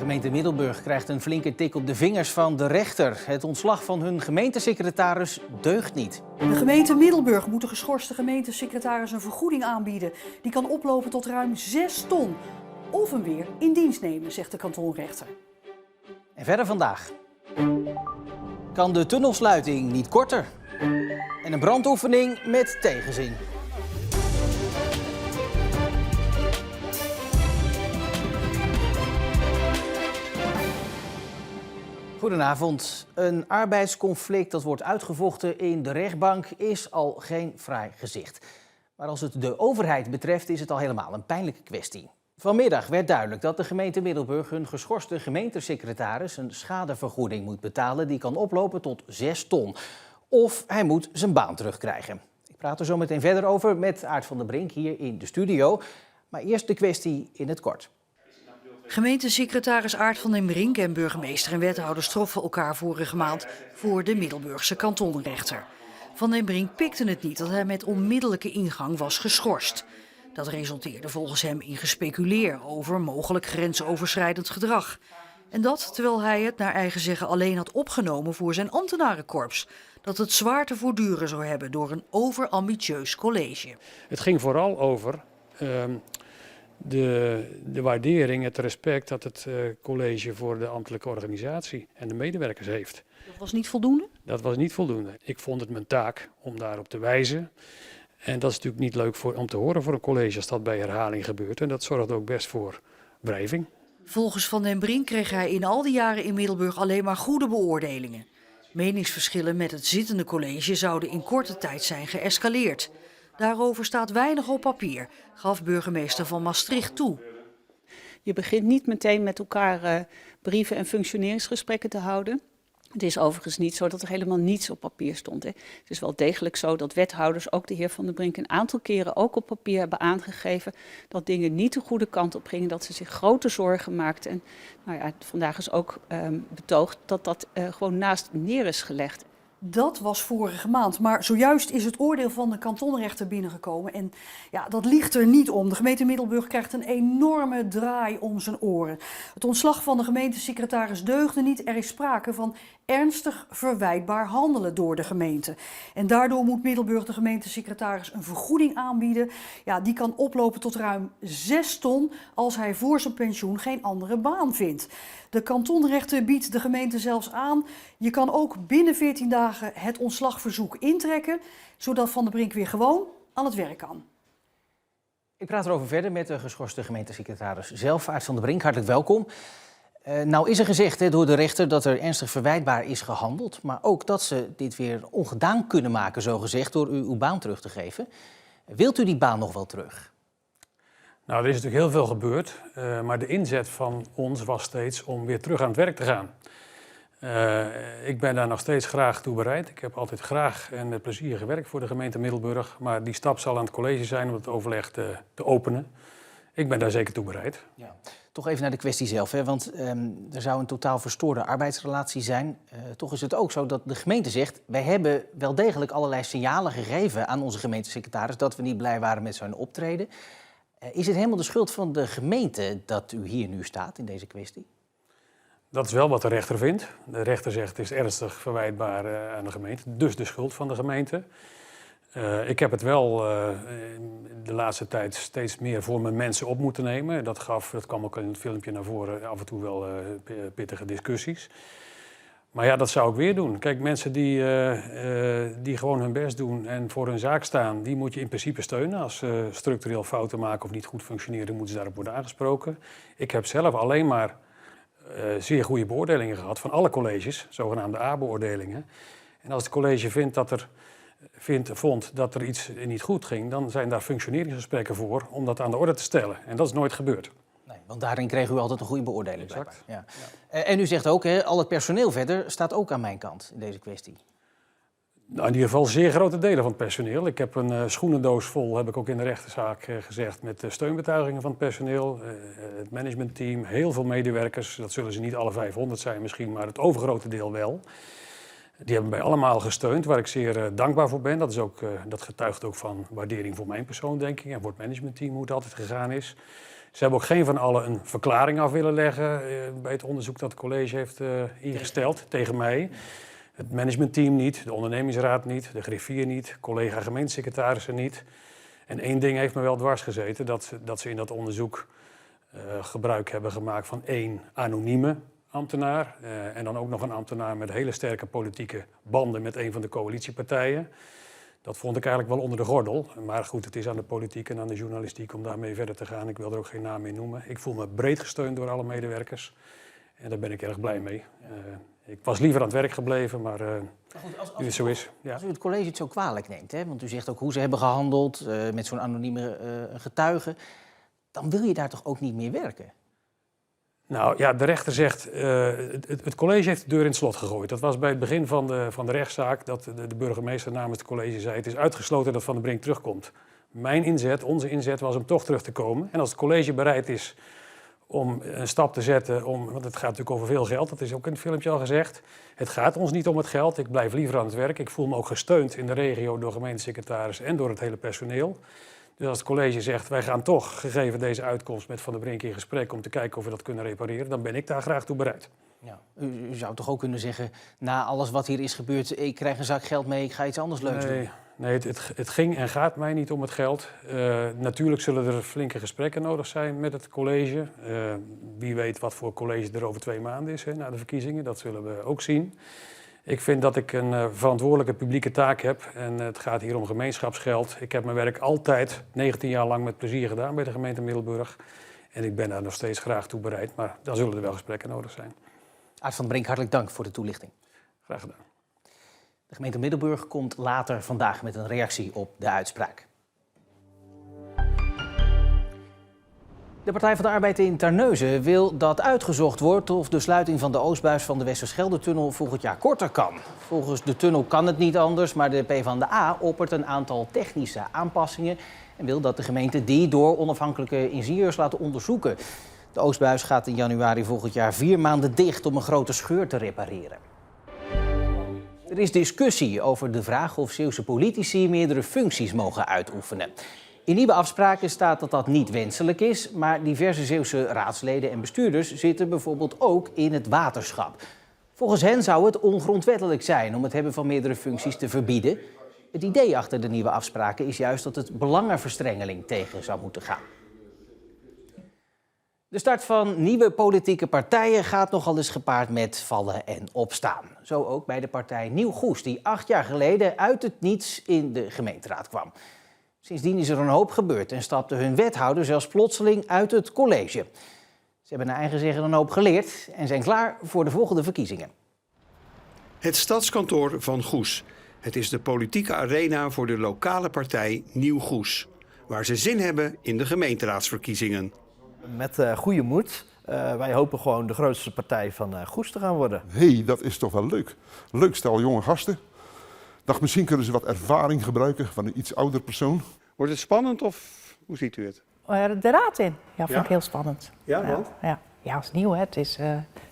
gemeente Middelburg krijgt een flinke tik op de vingers van de rechter. Het ontslag van hun gemeentesecretaris deugt niet. De gemeente Middelburg moet de geschorste gemeentesecretaris een vergoeding aanbieden. Die kan oplopen tot ruim 6 ton. Of hem weer in dienst nemen, zegt de kantonrechter. En verder vandaag. Kan de tunnelsluiting niet korter? En een brandoefening met tegenzin. Goedenavond. Een arbeidsconflict dat wordt uitgevochten in de rechtbank is al geen fraai gezicht. Maar als het de overheid betreft is het al helemaal een pijnlijke kwestie. Vanmiddag werd duidelijk dat de gemeente Middelburg hun geschorste gemeentesecretaris een schadevergoeding moet betalen die kan oplopen tot 6 ton. Of hij moet zijn baan terugkrijgen. Ik praat er zo meteen verder over met Aart van der Brink hier in de studio. Maar eerst de kwestie in het kort. Gemeentesecretaris Aart van den Brink en burgemeester en wethouders troffen elkaar vorige maand voor de Middelburgse kantonrechter. Van den Brink pikte het niet dat hij met onmiddellijke ingang was geschorst. Dat resulteerde volgens hem in gespeculeer over mogelijk grensoverschrijdend gedrag. En dat terwijl hij het naar eigen zeggen alleen had opgenomen voor zijn ambtenarenkorps. Dat het zwaar te voortduren zou hebben door een overambitieus college. Het ging vooral over de waardering, het respect dat het college voor de ambtelijke organisatie en de medewerkers heeft. Dat was niet voldoende? Dat was niet voldoende. Ik vond het mijn taak om daarop te wijzen. En dat is natuurlijk niet leuk om te horen voor een college als dat bij herhaling gebeurt. En dat zorgt ook best voor wrijving. Volgens Van den Brink kreeg hij in al die jaren in Middelburg alleen maar goede beoordelingen. Meningsverschillen met het zittende college zouden in korte tijd zijn geëscaleerd. Daarover staat weinig op papier, gaf burgemeester van Maastricht toe. Je begint niet meteen met elkaar brieven en functioneringsgesprekken te houden. Het is overigens niet zo dat er helemaal niets op papier stond. Hè. Het is wel degelijk zo dat wethouders, ook de heer Van der Brink, een aantal keren ook op papier hebben aangegeven dat dingen niet de goede kant op gingen, dat ze zich grote zorgen maakten. En nou ja, vandaag is ook betoogd dat dat gewoon naast neer is gelegd. Dat was vorige maand, maar zojuist is het oordeel van de kantonrechter binnengekomen. En ja, dat ligt er niet om. De gemeente Middelburg krijgt een enorme draai om zijn oren. Het ontslag van de gemeentesecretaris deugde niet. Er is sprake van ernstig verwijtbaar handelen door de gemeente. En daardoor moet Middelburg de gemeentesecretaris een vergoeding aanbieden. Ja, die kan oplopen tot ruim 6 ton als hij voor zijn pensioen geen andere baan vindt. De kantonrechter biedt de gemeente zelfs aan. Je kan ook binnen 14 dagen het ontslagverzoek intrekken, zodat Van der Brink weer gewoon aan het werk kan. Ik praat erover verder met de geschorste gemeentesecretaris zelf, Aart van der Brink. Hartelijk welkom. Nou is er gezegd door de rechter dat er ernstig verwijtbaar is gehandeld, maar ook dat ze dit weer ongedaan kunnen maken, zogezegd, door u uw baan terug te geven. Wilt u die baan nog wel terug? Nou, er is natuurlijk heel veel gebeurd, maar de inzet van ons was steeds om weer terug aan het werk te gaan. Ik ben daar nog steeds graag toe bereid. Ik heb altijd graag en met plezier gewerkt voor de gemeente Middelburg, maar die stap zal aan het college zijn om het overleg te openen. Ik ben daar zeker toe bereid. Ja. Toch even naar de kwestie zelf, hè? Want er zou een totaal verstoorde arbeidsrelatie zijn. Toch is het ook zo dat de gemeente zegt, wij hebben wel degelijk allerlei signalen gegeven aan onze gemeentesecretaris dat we niet blij waren met zijn optreden. Is het helemaal de schuld van de gemeente dat u hier nu staat in deze kwestie? Dat is wel wat de rechter vindt. De rechter zegt het is ernstig verwijtbaar aan de gemeente, dus de schuld van de gemeente. Ik heb het wel de laatste tijd steeds meer voor mijn mensen op moeten nemen. Dat kwam ook in het filmpje naar voren, af en toe wel pittige discussies. Maar ja, dat zou ik weer doen. Kijk, mensen die gewoon hun best doen en voor hun zaak staan, die moet je in principe steunen. Als ze structureel fouten maken of niet goed functioneren, moeten ze daarop worden aangesproken. Ik heb zelf alleen maar zeer goede beoordelingen gehad van alle colleges, zogenaamde A-beoordelingen. En als het college vond dat er iets niet goed ging, dan zijn daar functioneringsgesprekken voor om dat aan de orde te stellen. En dat is nooit gebeurd. Nee, want daarin kreeg u altijd een goede beoordeling. Exact. Ja. En u zegt ook, al het personeel verder staat ook aan mijn kant in deze kwestie. Nou, in ieder geval zeer grote delen van het personeel. Ik heb een schoenendoos vol, heb ik ook in de rechtszaak gezegd, met steunbetuigingen van het personeel. Het managementteam, heel veel medewerkers. Dat zullen ze niet alle 500 zijn misschien, maar het overgrote deel wel. Die hebben mij allemaal gesteund, waar ik zeer dankbaar voor ben. Dat getuigt ook van waardering voor mijn persoon, denk ik. En voor het managementteam, hoe het altijd gegaan is. Ze hebben ook geen van allen een verklaring af willen leggen bij het onderzoek dat het college heeft ingesteld tegen mij. Het managementteam niet, de ondernemingsraad niet, de griffier niet, collega gemeentesecretarissen niet. En één ding heeft me wel dwars gezeten, dat ze in dat onderzoek gebruik hebben gemaakt van 1 anonieme ambtenaar. En dan ook nog een ambtenaar met hele sterke politieke banden met een van de coalitiepartijen. Dat vond ik eigenlijk wel onder de gordel. Maar goed, het is aan de politiek en aan de journalistiek om daarmee verder te gaan. Ik wil er ook geen naam meer noemen. Ik voel me breed gesteund door alle medewerkers. En daar ben ik erg blij mee. Ik was liever aan het werk gebleven, maar Goed, nu het zo is. Ja. Als u het college het zo kwalijk neemt, hè, want u zegt ook hoe ze hebben gehandeld met zo'n anonieme getuige, dan wil je daar toch ook niet meer werken? Nou ja, de rechter zegt, het college heeft de deur in het slot gegooid. Dat was bij het begin van de rechtszaak dat de burgemeester namens het college zei, het is uitgesloten dat Van der Brink terugkomt. Mijn inzet, onze inzet was om toch terug te komen. En als het college bereid is om een stap te zetten, want het gaat natuurlijk over veel geld, dat is ook in het filmpje al gezegd. Het gaat ons niet om het geld, ik blijf liever aan het werk. Ik voel me ook gesteund in de regio door gemeentesecretaris en door het hele personeel. Dus als het college zegt, wij gaan toch, gegeven deze uitkomst, met Van der Brink in gesprek om te kijken of we dat kunnen repareren, dan ben ik daar graag toe bereid. Ja. U zou toch ook kunnen zeggen, na alles wat hier is gebeurd, ik krijg een zak geld mee, ik ga iets anders leuks doen. Nee, het ging en gaat mij niet om het geld. Natuurlijk zullen er flinke gesprekken nodig zijn met het college. Wie weet wat voor college er over 2 maanden is, na de verkiezingen. Dat zullen we ook zien. Ik vind dat ik een verantwoordelijke publieke taak heb. En het gaat hier om gemeenschapsgeld. Ik heb mijn werk altijd 19 jaar lang met plezier gedaan bij de gemeente Middelburg. En ik ben daar nog steeds graag toe bereid. Maar dan zullen er wel gesprekken nodig zijn. Aart van der Brink, hartelijk dank voor de toelichting. Graag gedaan. De gemeente Middelburg komt later vandaag met een reactie op de uitspraak. De Partij van de Arbeid in Terneuzen wil dat uitgezocht wordt of de sluiting van de oostbuis van de Westerschelde-tunnel volgend jaar korter kan. Volgens de tunnel kan het niet anders, maar de PvdA oppert een aantal technische aanpassingen en wil dat de gemeente die door onafhankelijke ingenieurs laten onderzoeken. De oostbuis gaat in januari volgend jaar 4 maanden dicht om een grote scheur te repareren. Er is discussie over de vraag of Zeeuwse politici meerdere functies mogen uitoefenen. In nieuwe afspraken staat dat dat niet wenselijk is, maar diverse Zeeuwse raadsleden en bestuurders zitten bijvoorbeeld ook in het waterschap. Volgens hen zou het ongrondwettelijk zijn om het hebben van meerdere functies te verbieden. Het idee achter de nieuwe afspraken is juist dat het belangenverstrengeling tegen zou moeten gaan. De start van nieuwe politieke partijen gaat nogal eens gepaard met vallen en opstaan. Zo ook bij de partij Nieuw Goes, die 8 jaar geleden uit het niets in de gemeenteraad kwam. Sindsdien is er een hoop gebeurd en stapte hun wethouder zelfs plotseling uit het college. Ze hebben naar eigen zeggen een hoop geleerd en zijn klaar voor de volgende verkiezingen. Het stadskantoor van Goes. Het is de politieke arena voor de lokale partij Nieuw Goes, waar ze zin hebben in de gemeenteraadsverkiezingen. Met goede moed. Wij hopen gewoon de grootste partij van Goes te gaan worden. Hé, dat is toch wel leuk. Leuk stel jonge gasten. Dacht, misschien kunnen ze wat ervaring gebruiken van een iets ouder persoon. Wordt het spannend of hoe ziet u het? De raad in. Ja, vind ik heel spannend. Ja, want? Ja, als nieuw. Hè. Het is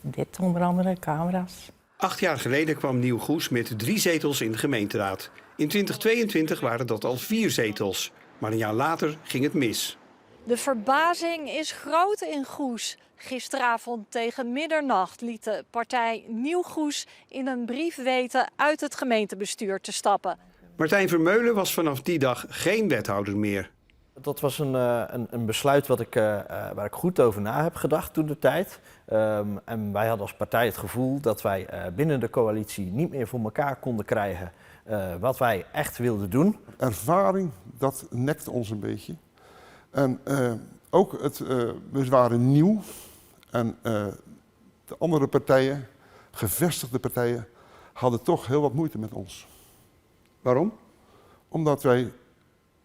dit onder andere, camera's. 8 jaar geleden kwam Nieuw Goes met 3 zetels in de gemeenteraad. In 2022 waren dat al 4 zetels. Maar een jaar later ging het mis. De verbazing is groot in Goes. Gisteravond tegen middernacht liet de partij Nieuw Goes in een brief weten uit het gemeentebestuur te stappen. Martijn Vermeulen was vanaf die dag geen wethouder meer. Dat was een besluit waar ik goed over na heb gedacht toen de tijd. En wij hadden als partij het gevoel dat wij binnen de coalitie niet meer voor elkaar konden krijgen wat wij echt wilden doen. Ervaring, dat nekte ons een beetje. En ook we waren nieuw en de andere partijen, gevestigde partijen, hadden toch heel wat moeite met ons. Waarom? Omdat wij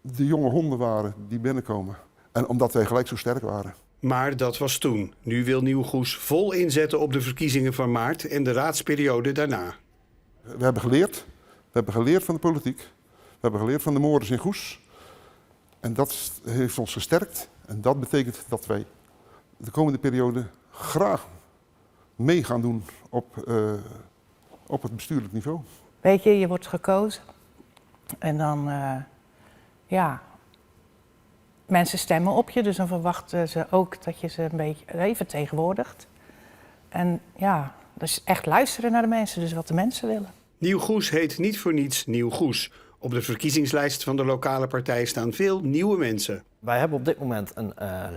de jonge honden waren die binnenkomen en omdat wij gelijk zo sterk waren. Maar dat was toen. Nu wil Nieuw Goes vol inzetten op de verkiezingen van maart en de raadsperiode daarna. We hebben geleerd. We hebben geleerd van de politiek. We hebben geleerd van de moorders in Goes. En dat heeft ons gesterkt. En dat betekent dat wij de komende periode graag mee gaan doen op het bestuurlijk niveau. Weet je wordt gekozen. En dan, Mensen stemmen op je, dus dan verwachten ze ook dat je ze een beetje vertegenwoordigt. En ja, dus echt luisteren naar de mensen, dus wat de mensen willen. Nieuw Goes heet niet voor niets Nieuw Goes. Op de verkiezingslijst van de lokale partij staan veel nieuwe mensen. Wij hebben op dit moment een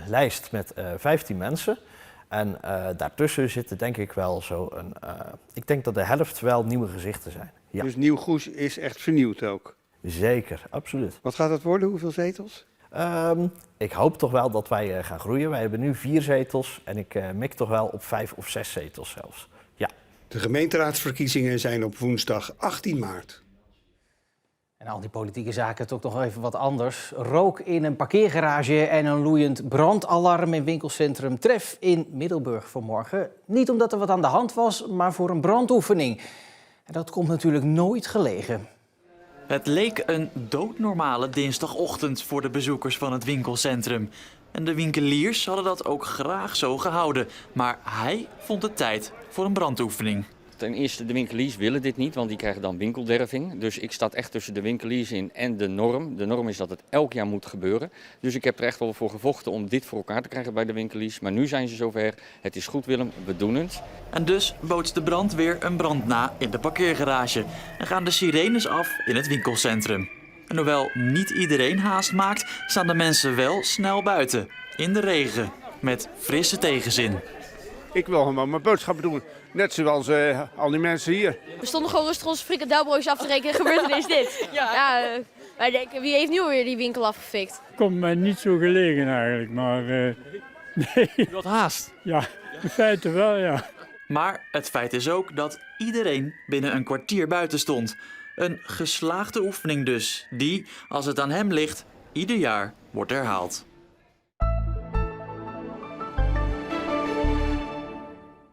lijst met 15 mensen. En daartussen zitten denk ik wel ik denk dat de helft wel nieuwe gezichten zijn. Ja. Dus Nieuw Goes is echt vernieuwd ook. Zeker, absoluut. Wat gaat het worden? Hoeveel zetels? Ik hoop toch wel dat wij gaan groeien. Wij hebben nu 4 zetels en ik mik toch wel op 5 of 6 zetels zelfs. Ja. De gemeenteraadsverkiezingen zijn op woensdag 18 maart. En al die politieke zaken toch nog even wat anders. Rook in een parkeergarage en een loeiend brandalarm in winkelcentrum Tref in Middelburg vanmorgen. Niet omdat er wat aan de hand was, maar voor een brandoefening. En dat komt natuurlijk nooit gelegen. Het leek een doodnormale dinsdagochtend voor de bezoekers van het winkelcentrum. En de winkeliers hadden dat ook graag zo gehouden. Maar hij vond het tijd voor een brandoefening. Ten eerste, de winkeliers willen dit niet, want die krijgen dan winkelderving. Dus ik sta echt tussen de winkeliers in en de norm. De norm is dat het elk jaar moet gebeuren. Dus ik heb er echt wel voor gevochten om dit voor elkaar te krijgen bij de winkeliers. Maar nu zijn ze zover. Het is goed, Willem, we doen het. En dus bootst de brandweer een brand na in de parkeergarage. En gaan de sirenes af in het winkelcentrum. En hoewel niet iedereen haast maakt, staan de mensen wel snel buiten. In de regen, met frisse tegenzin. Ik wil gewoon mijn boodschappen doen. Net zoals al die mensen hier. We stonden gewoon rustig onze frikandelbroodjes af te rekenen. Gebeurt er ineens dit? Wij denken, wie heeft nu alweer die winkel afgefikt? Komt mij niet zo gelegen eigenlijk, maar nee. Wat haast? Ja, in feite wel, ja. Maar het feit is ook dat iedereen binnen een kwartier buiten stond. Een geslaagde oefening dus, die, als het aan hem ligt, ieder jaar wordt herhaald.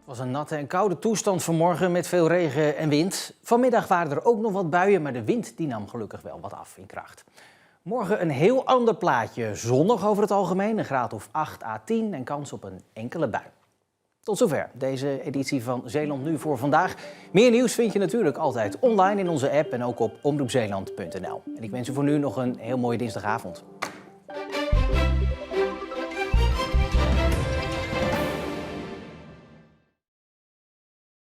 Het was een natte en koude toestand vanmorgen met veel regen en wind. Vanmiddag waren er ook nog wat buien, maar de wind die nam gelukkig wel wat af in kracht. Morgen een heel ander plaatje. Zonnig over het algemeen, een graad of 8 à 10 en kans op een enkele bui. Tot zover deze editie van Zeeland Nu voor vandaag. Meer nieuws vind je natuurlijk altijd online in onze app en ook op omroepzeeland.nl. En ik wens je voor nu nog een heel mooie dinsdagavond.